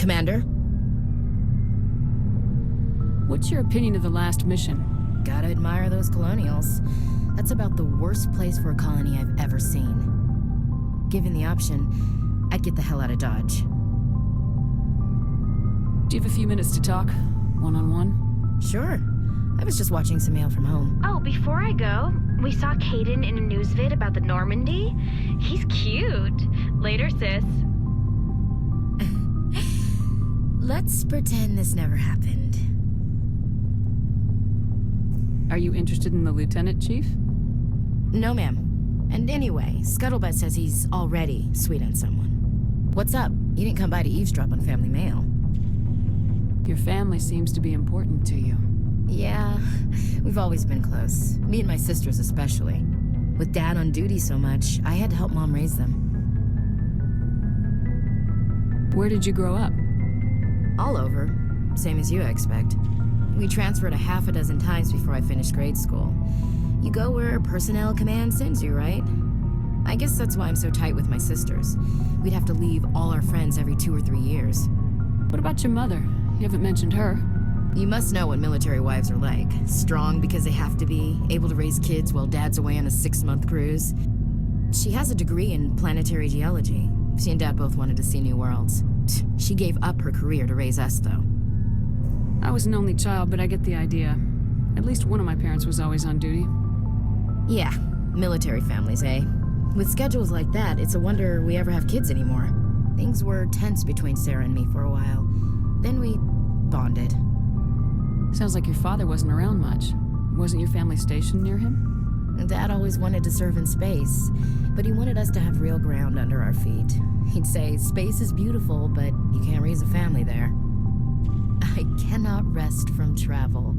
Commander? What's your opinion of the last mission? Gotta admire those colonials. That's about the worst place for a colony I've ever seen. Given the option, I'd get the hell out of Dodge. Do you have a few minutes to talk? One-on-one? Sure. I was just watching some mail from home. Oh, before I go, we saw Caden in a news vid about the Normandy. He's cute. Later, sis. Let's pretend this never happened. Are you interested in the lieutenant, Chief? No, ma'am. And anyway, Scuttlebutt says he's already sweet on someone. What's up? You didn't come by to eavesdrop on family mail. Your family seems to be important to you. Yeah, we've always been close. Me and my sisters especially. With Dad on duty so much, I had to help Mom raise them. Where did you grow up? All over. Same as you, I expect. We transferred a half a dozen times before I finished grade school. You go where personnel command sends you, right? I guess that's why I'm so tight with my sisters. We'd have to leave all our friends every 2 or 3 years. What about your mother? You haven't mentioned her. You must know what military wives are like. Strong because they have to be, able to raise kids while Dad's away on a 6-month cruise. She has a degree in planetary geology. She and Dad both wanted to see new worlds. She gave up her career to raise us, though. I was an only child, but I get the idea. At least one of my parents was always on duty. Yeah, military families, eh? With schedules like that, it's a wonder we ever have kids anymore. Things were tense between Sarah and me for a while. Then we bonded. Sounds like your father wasn't around much. Wasn't your family stationed near him? Dad always wanted to serve in space, but he wanted us to have real ground under our feet. He'd say, space is beautiful, but you can't raise a family there. I cannot rest from travel.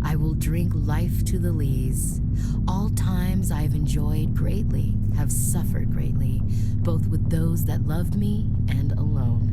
I will drink life to the lees. All times I have enjoyed greatly, have suffered greatly, both with those that loved me and alone.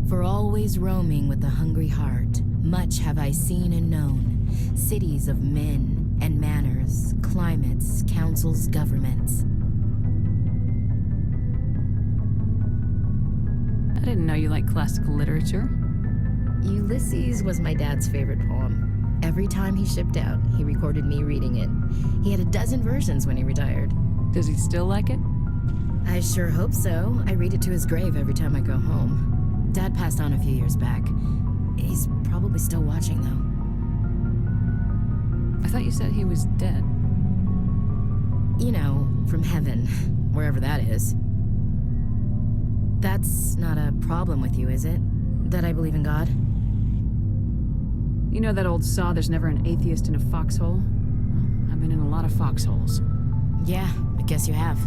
For always roaming with a hungry heart, much have I seen and known, cities of men and manners, climates, councils, governments. I didn't know you liked classical literature. Ulysses was my dad's favorite poem. Every time he shipped out, he recorded me reading it. He had a dozen versions when he retired. Does he still like it? I sure hope so. I read it to his grave every time I go home. Dad passed on a few years back. He's probably still watching, though. I thought you said he was dead. You know, from heaven, wherever that is. That's not a problem with you, is it? That I believe in God? You know that old saw, there's never an atheist in a foxhole? Well, I've been in a lot of foxholes. Yeah, I guess you have.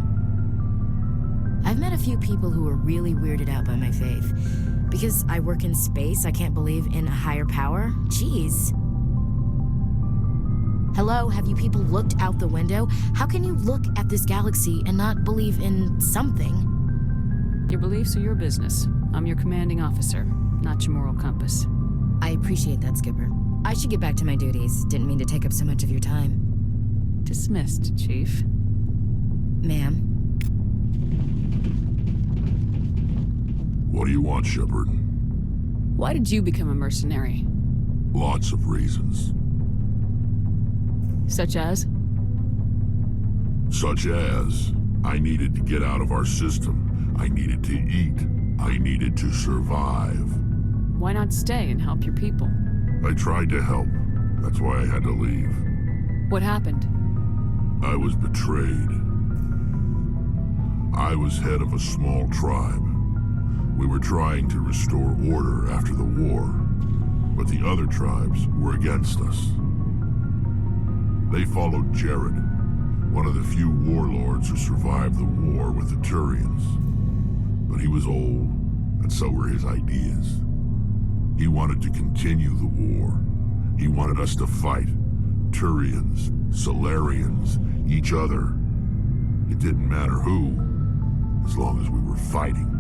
I've met a few people who were really weirded out by my faith. Because I work in space, I can't believe in a higher power? Jeez. Hello, have you people looked out the window? How can you look at this galaxy and not believe in something? Your beliefs are your business. I'm your commanding officer, not your moral compass. I appreciate that, Skipper. I should get back to my duties. Didn't mean to take up so much of your time. Dismissed, Chief. Ma'am? What do you want, Shepard? Why did you become a mercenary? Lots of reasons. Such as? Such as, I needed to get out of our system. I needed to eat. I needed to survive. Why not stay and help your people? I tried to help. That's why I had to leave. What happened? I was betrayed. I was head of a small tribe. We were trying to restore order after the war, but the other tribes were against us. They followed Jared, one of the few warlords who survived the war with the Turians. But he was old, and so were his ideas. He wanted to continue the war. He wanted us to fight. Turians, Solarians, each other. It didn't matter who, as long as we were fighting.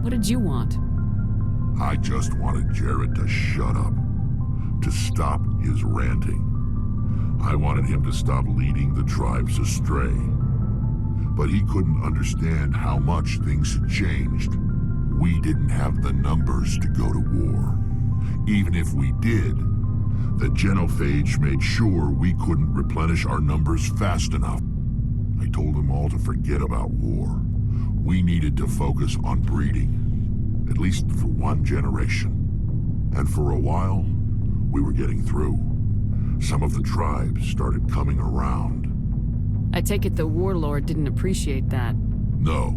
What did you want? I just wanted Jared to shut up, to stop his ranting. I wanted him to stop leading the tribes astray. But he couldn't understand how much things had changed. we didn't have the numbers to go to war. Even if we did, the genophage made sure we couldn't replenish our numbers fast enough. I told them all to forget about war. We needed to focus on breeding, at least for one generation. And for a while, we were getting through. Some of the tribes started coming around. I take it the warlord didn't appreciate that. No,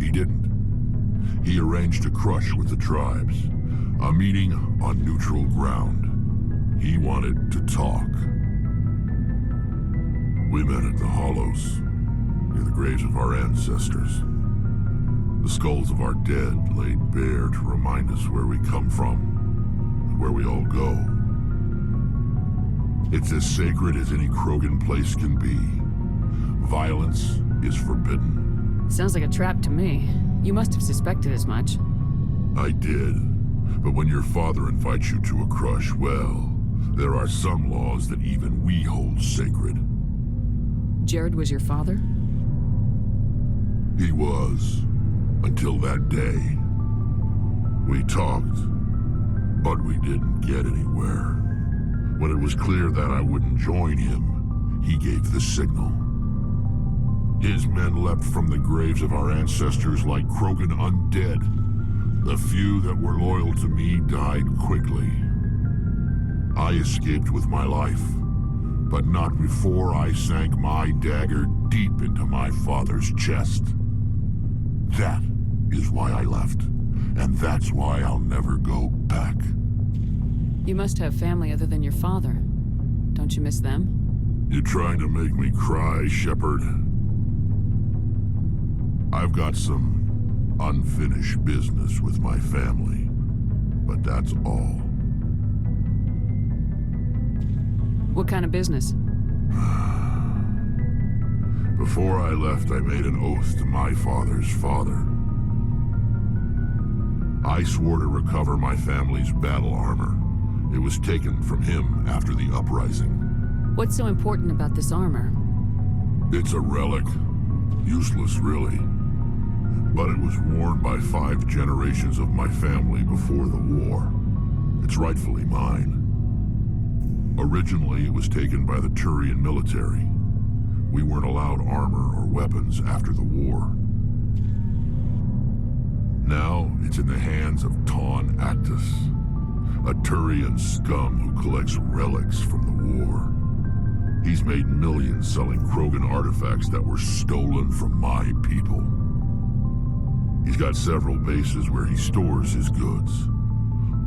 he didn't. He arranged a crush with the tribes, a meeting on neutral ground. He wanted to talk. We met at the Hollows, near the graves of our ancestors. The skulls of our dead laid bare to remind us where we come from, and where we all go. It's as sacred as any Krogan place can be. Violence is forbidden. Sounds like a trap to me. You must have suspected as much. I did. But when your father invites you to a crush, well, there are some laws that even we hold sacred. Jared was your father? He was. Until that day. We talked, but we didn't get anywhere. When it was clear that I wouldn't join him, he gave the signal. His men leapt from the graves of our ancestors like Krogan undead. The few that were loyal to me died quickly. I escaped with my life, but not before I sank my dagger deep into my father's chest. That is why I left, and that's why I'll never go back. You must have family other than your father. Don't you miss them? You're trying to make me cry, Shepard. I've got some unfinished business with my family, but that's all. What kind of business? Before I left, I made an oath to my father's father. I swore to recover my family's battle armor. It was taken from him after the uprising. What's so important about this armor? It's a relic. Useless, really. But it was worn by 5 generations of my family before the war. It's rightfully mine. Originally, it was taken by the Turian military. We weren't allowed armor or weapons after the war. Now, it's in the hands of Taun Actus, a Turian scum who collects relics from the war. He's made millions selling Krogan artifacts that were stolen from my people. He's got several bases where he stores his goods,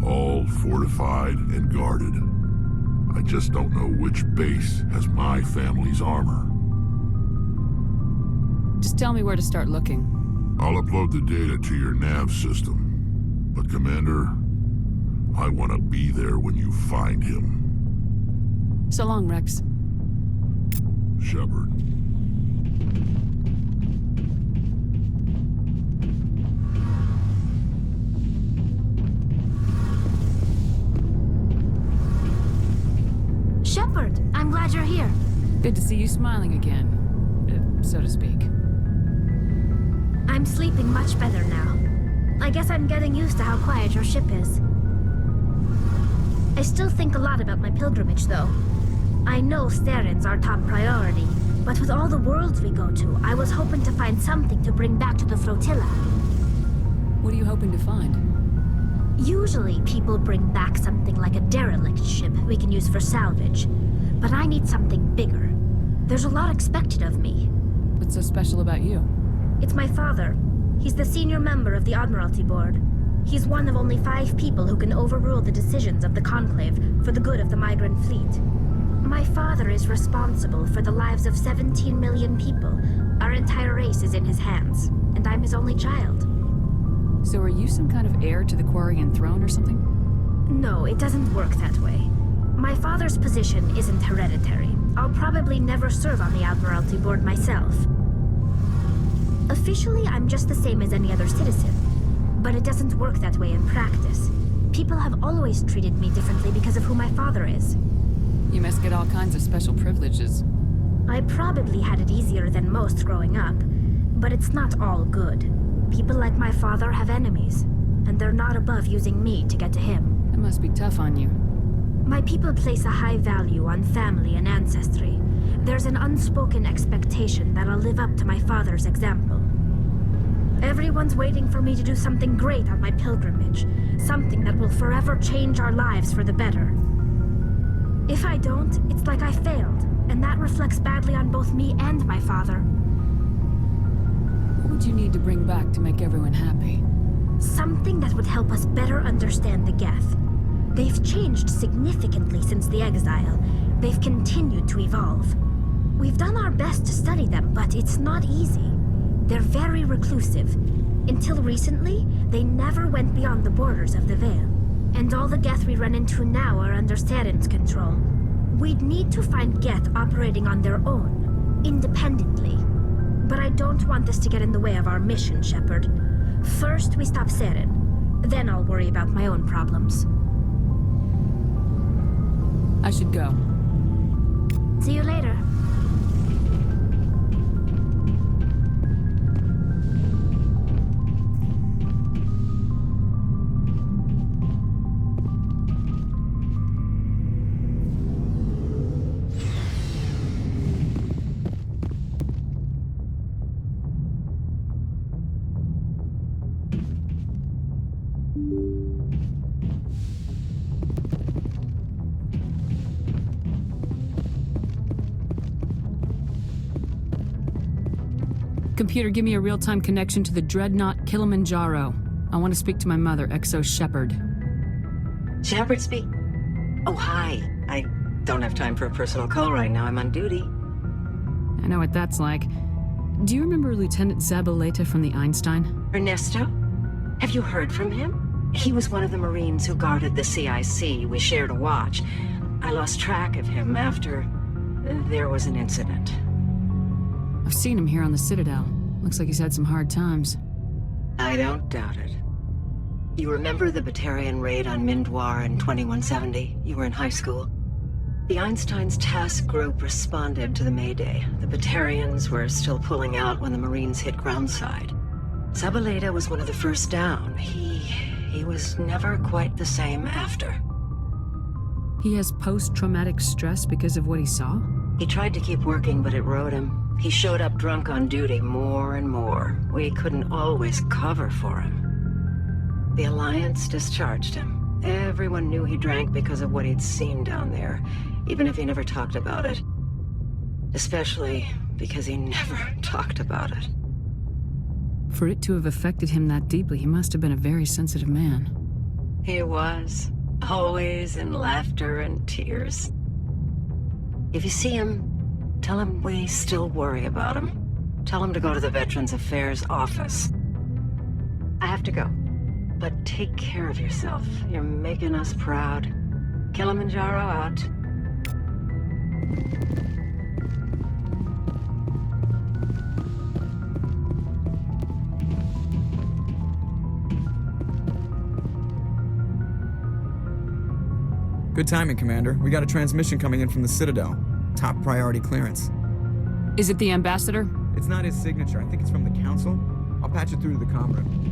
all fortified and guarded. I just don't know which base has my family's armor. Just tell me where to start looking. I'll upload the data to your nav system. But Commander, I want to be there when you find him. So long, Rex. Shepard. Shepard, I'm glad you're here. Good to see you smiling again, so to speak. I'm sleeping much better now. I guess I'm getting used to how quiet your ship is. I still think a lot about my pilgrimage, though. I know Starin's our top priority, but with all the worlds we go to, I was hoping to find something to bring back to the flotilla. What are you hoping to find? Usually, people bring back something like a derelict ship we can use for salvage. But I need something bigger. There's a lot expected of me. What's so special about you? It's my father. He's the senior member of the Admiralty Board. He's one of only 5 people who can overrule the decisions of the Conclave for the good of the migrant fleet. My father is responsible for the lives of 17 million people. Our entire race is in his hands, and I'm his only child. So are you some kind of heir to the Quarian throne or something? No, it doesn't work that way. My father's position isn't hereditary. I'll probably never serve on the Admiralty Board myself. Officially, I'm just the same as any other citizen. But it doesn't work that way in practice. People have always treated me differently because of who my father is. You must get all kinds of special privileges. I probably had it easier than most growing up, but it's not all good. People like my father have enemies. and they're not above using me to get to him. That must be tough on you. My people place a high value on family and ancestry. There's an unspoken expectation that I'll live up to my father's example. Everyone's waiting for me to do something great on my pilgrimage, something that will forever change our lives for the better. If I don't, it's like I failed, and that reflects badly on both me and my father. What would you need to bring back to make everyone happy? Something that would help us better understand the Geth. They've changed significantly since the exile. They've continued to evolve. We've done our best to study them, but it's not easy. They're very reclusive. Until recently, they never went beyond the borders of the Veil. And all the Geth we run into now are under Saren's control. We'd need to find Geth operating on their own, independently. But I don't want this to get in the way of our mission, Shepard. First, we stop Saren. Then I'll worry about my own problems. I should go. See you later. Computer, give me a real-time connection to the Dreadnought Kilimanjaro. I want to speak to my mother, XO Shepard. Shepard speak? Oh, hi. I don't have time for a personal call right now. I'm on duty. I know what that's like. Do you remember Lieutenant Zabaleta from the Einstein? Ernesto? Have you heard from him? He was one of the Marines who guarded the CIC. We shared a watch. I lost track of him after there was an incident. I've seen him here on the Citadel. Looks like he's had some hard times. I don't doubt it. You remember the Batarian raid on Mindwar in 2170? You were in high school. The Einstein's task group responded to the Mayday. The Batarians were still pulling out when the Marines hit groundside. Zabaleta was one of the first down. He was never quite the same after. He has post-traumatic stress because of what he saw? He tried to keep working, but it rode him. He showed up drunk on duty more and more. We couldn't always cover for him. The Alliance discharged him. Everyone knew he drank because of what he'd seen down there, even if he never talked about it. Especially because he never talked about it. For it to have affected him that deeply, he must have been a very sensitive man. He was. Always in laughter and tears. If you see him, tell him we still worry about him. Tell him to go to the Veterans Affairs office. I have to go. But take care of yourself. You're making us proud. Kilimanjaro out. Good timing, Commander. We got a transmission coming in from the Citadel. Top priority clearance. Is it the ambassador? It's not his signature. I think it's from the Council. I'll patch it through to the comm room.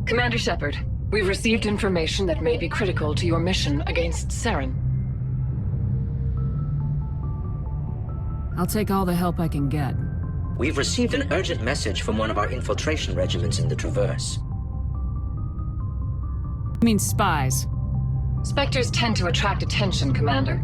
Commander Shepard, we've received information that may be critical to your mission against Saren. I'll take all the help I can get. We've received an urgent message from one of our infiltration regiments in the Traverse. I mean spies. Spectres tend to attract attention, Commander,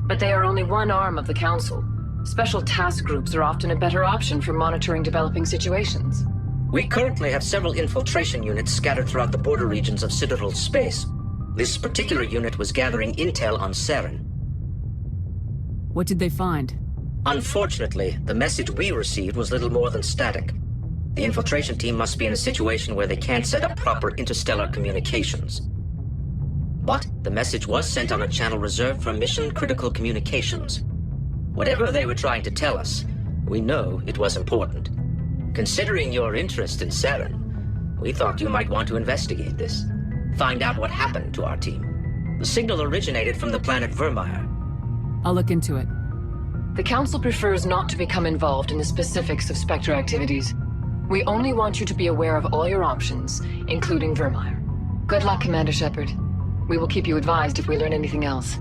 but they are only one arm of the Council. Special task groups are often a better option for monitoring developing situations. We currently have several infiltration units scattered throughout the border regions of Citadel space. This particular unit was gathering intel on Saren. What did they find? Unfortunately, the message we received was little more than static. The infiltration team must be in a situation where they can't set up proper interstellar communications. But the message was sent on a channel reserved for mission-critical communications. Whatever they were trying to tell us, we know it was important. Considering your interest in Saren, we thought you might want to investigate this. Find out what happened to our team. The signal originated from the planet Vermeer. I'll look into it. The Council prefers not to become involved in the specifics of Spectre activities. We only want you to be aware of all your options, including Vermeer. Good luck, Commander Shepard. We will keep you advised if we learn anything else.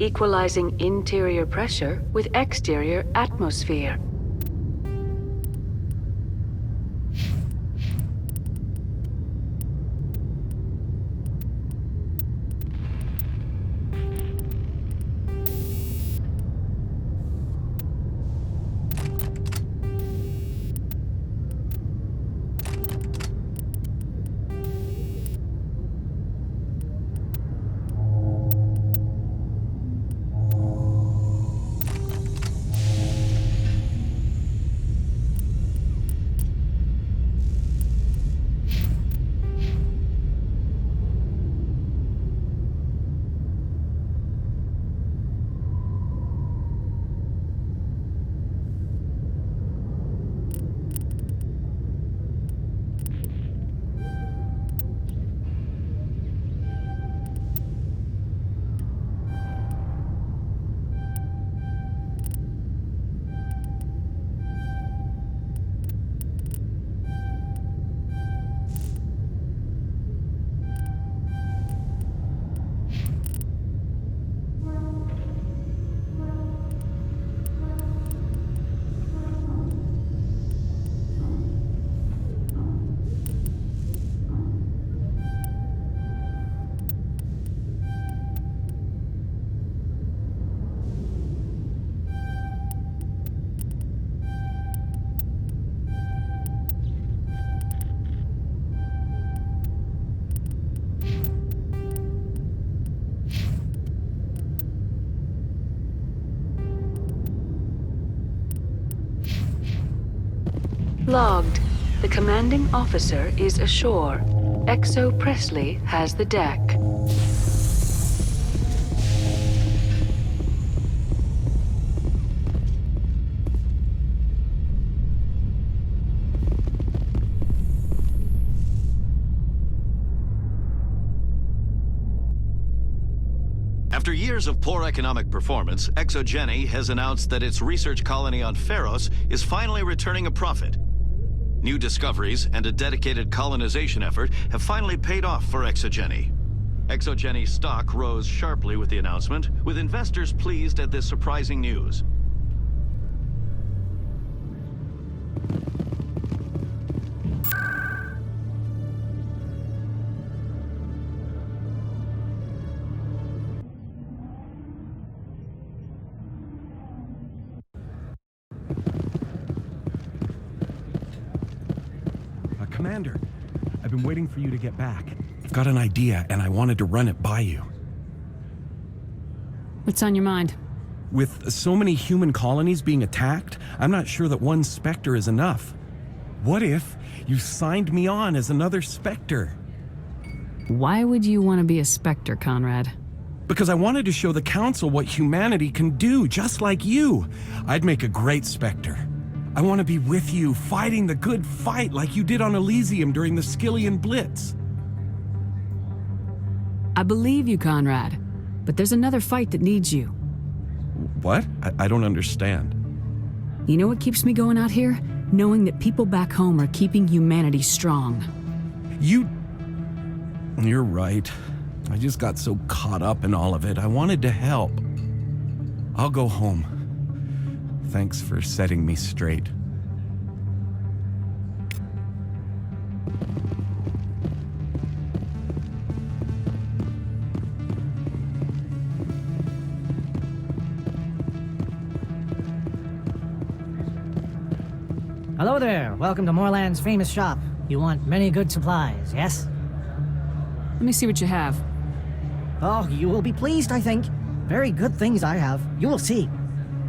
Equalizing interior pressure with exterior atmosphere. Logged. The commanding officer is ashore. XO Presley has the deck. After years of poor economic performance, ExoGeni has announced that its research colony on Pharos is finally returning a profit. New discoveries and a dedicated colonization effort have finally paid off for ExoGeni. ExoGeni's stock rose sharply with the announcement, with investors pleased at this surprising news. Commander, I've been waiting for you to get back. I've got an idea, and I wanted to run it by you. What's on your mind? With so many human colonies being attacked, I'm not sure that one Spectre is enough. What if you signed me on as another Spectre? Why would you want to be a Spectre, Conrad? Because I wanted to show the Council what humanity can do, just like you. I'd make a great Spectre. I want to be with you, fighting the good fight like you did on Elysium during the Skillian Blitz. I believe you, Conrad. But there's another fight that needs you. What? I don't understand. You know what keeps me going out here? Knowing that people back home are keeping humanity strong. You're right. I just got so caught up in all of it. I wanted to help. I'll go home. Thanks for setting me straight. Hello there. Welcome to Moorland's famous shop. You want many good supplies, yes? Let me see what you have. Oh, you will be pleased, I think. Very good things I have. You will see.